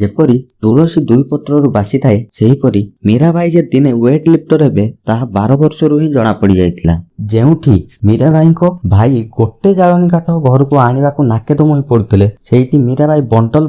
ଯେପରି ତୁଳସୀ ଦୁଇ ପତ୍ରରୁ ବାସିଥାଏ ସେହିପରି ମୀରାବାଇ ଯେ ଦିନେ ୱେଟ୍ ଲିଫ୍ଟର ହେବେ ତାହା 12 ବର୍ଷରୁ ହିଁ ଜଣା ପଡ଼ିଯାଇଥିଲା। ଯେଉଁଠି ମୀରାବାଇଙ୍କ ଭାଇ ଗୋଟେ ଜାଳେଣୀ କାଠ ଘରକୁ ଆଣିବାକୁ ନାକେଦମ ହୋଇ ପଡୁଥିଲେ ସେଇଠି ମୀରାବାଇ ବଣ୍ଡଲ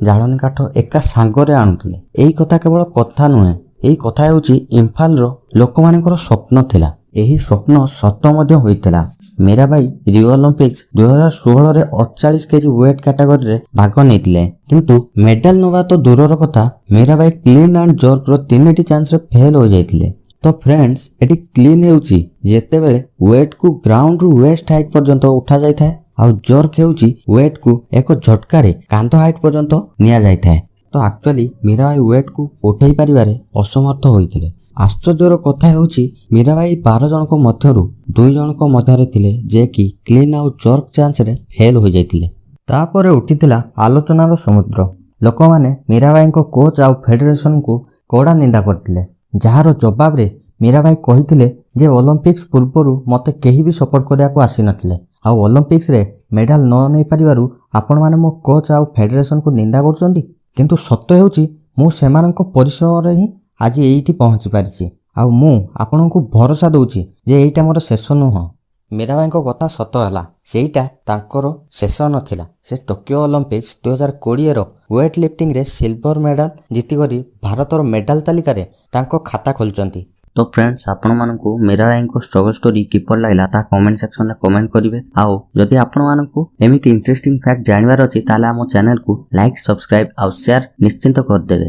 ଜାଳେଣୀ କାଠ ଏକା ସାଙ୍ଗରେ ଆଣୁଥିଲେ। ଏହି କଥା କେବଳ କଥା ନୁହେଁ, ଏହି କଥା ହେଉଛି ଇମ୍ଫାଲର ଲୋକମାନଙ୍କର ସ୍ୱପ୍ନ ଥିଲା। ଏହି ସ୍ୱପ୍ନ ସତ ମଧ୍ୟ ହୋଇଥିଲା। ମୀରାବାଇ ରିଓ ଅଲିମ୍ପିକ୍ସ 2016ରେ 48 କେଜି ୱେଟ୍ କ୍ୟାଟାଗୋରୀରେ ଭାଗ ନେଇଥିଲେ, କିନ୍ତୁ ମେଡାଲ ନେବା ତ ଦୂରର କଥା ମୀରାବାଇ କ୍ଲିନ୍ ଆଣ୍ଡ ଜର୍କର 3ଟି ଚାନ୍ସରେ ଫେଲ୍ ହୋଇଯାଇଥିଲେ। ତ ଫ୍ରେଣ୍ଡସ୍, ଏଠି କ୍ଲିନ୍ ହେଉଛି ଯେତେବେଳେ ୱେଟ୍କୁ ଗ୍ରାଉଣ୍ଡରୁ ୱେଷ୍ଟ ହାଇଟ୍ ପର୍ଯ୍ୟନ୍ତ ଉଠାଯାଇଥାଏ, ଆଉ ଜର୍କ ହେଉଛି ୱେଟ୍କୁ ଏକ ଝଟକାରେ କାନ୍ଧ ହାଇଟ୍ ପର୍ଯ୍ୟନ୍ତ ନିଆଯାଇଥାଏ। ତ ଆକ୍ଚୁଆଲି ମୀରାବାଇ ୱେଟ୍କୁ ଉଠାଇ ପାରିବାରେ ଅସମର୍ଥ ହୋଇଥିଲେ। ଆଶ୍ଚର୍ଯ୍ୟର କଥା ହେଉଛି ମୀରାବାଇ 12 ଜଣଙ୍କ ମଧ୍ୟରୁ 2 ଜଣଙ୍କ ମଧ୍ୟରେ ଥିଲେ ଯେ କି କ୍ଲିନ୍ ଆଉ ଜର୍କ ଚାନ୍ସରେ ଫେଲ୍ ହୋଇଯାଇଥିଲେ। ତାପରେ ଉଠିଥିଲା ଆଲୋଚନାର ସମୁଦ୍ର। ଲୋକମାନେ ମୀରାବାଇଙ୍କ କୋଚ୍ ଆଉ ଫେଡେରେସନକୁ କଡ଼ା ନିନ୍ଦା କରିଥିଲେ, ଯାହାର ଜବାବରେ ମୀରାବାଇ କହିଥିଲେ ଯେ ଅଲିମ୍ପିକ୍ସ ପୂର୍ବରୁ ମୋତେ କେହି ବି ସପୋର୍ଟ କରିବାକୁ ଆସିନଥିଲେ, ଆଉ ଅଲିମ୍ପିକ୍ସରେ ମେଡାଲ ନ ନେଇପାରିବାରୁ ଆପଣମାନେ ମୋ କୋଚ୍ ଆଉ ଫେଡେରେସନକୁ ନିନ୍ଦା କରୁଛନ୍ତି। କିନ୍ତୁ ସତ ହେଉଛି ମୁଁ ସେମାନଙ୍କ ପରିଶ୍ରମରେ ହିଁ ଆଜି ଏଇଠି ପହଞ୍ଚି ପାରିଛି, ଆଉ ମୁଁ ଆପଣଙ୍କୁ ଭରସା ଦେଉଛି ଯେ ଏଇଟା ମୋର ଶେଷ ନୁହଁ। ମୀରାବାଇଙ୍କ କଥା ସତ ହେଲା, ସେଇଟା ତାଙ୍କର ଶେଷ ନଥିଲା। ସେ ଟୋକିଓ ଅଲିମ୍ପିକ୍ସ 2020ର ୱେଟ୍ ଲିଫ୍ଟିଂରେ ସିଲଭର ମେଡାଲ ଜିତିକରି ଭାରତର ମେଡାଲ ତାଲିକାରେ ତାଙ୍କ ଖାତା ଖୋଲିଛନ୍ତି। ତ ଫ୍ରେଣ୍ଡସ୍, ଆପଣମାନଙ୍କୁ ମୀରାବାଇଙ୍କ ଷ୍ଟ୍ରଗଲ୍ ଷ୍ଟୋରି କିପରି ଲାଗିଲା ତାହା କମେଣ୍ଟ ସେକ୍ସନରେ କମେଣ୍ଟ କରିବେ। ଆଉ ଯଦି ଆପଣମାନଙ୍କୁ ଏମିତି ଇଣ୍ଟରେଷ୍ଟିଂ ଫ୍ୟାକ୍ଟ ଜାଣିବାର ଅଛି ତାହେଲେ ଆମ ଚ୍ୟାନେଲକୁ ଲାଇକ୍, ସବସ୍କ୍ରାଇବ୍ ଆଉ ସେୟାର ନିଶ୍ଚିନ୍ତ କରିଦେବେ।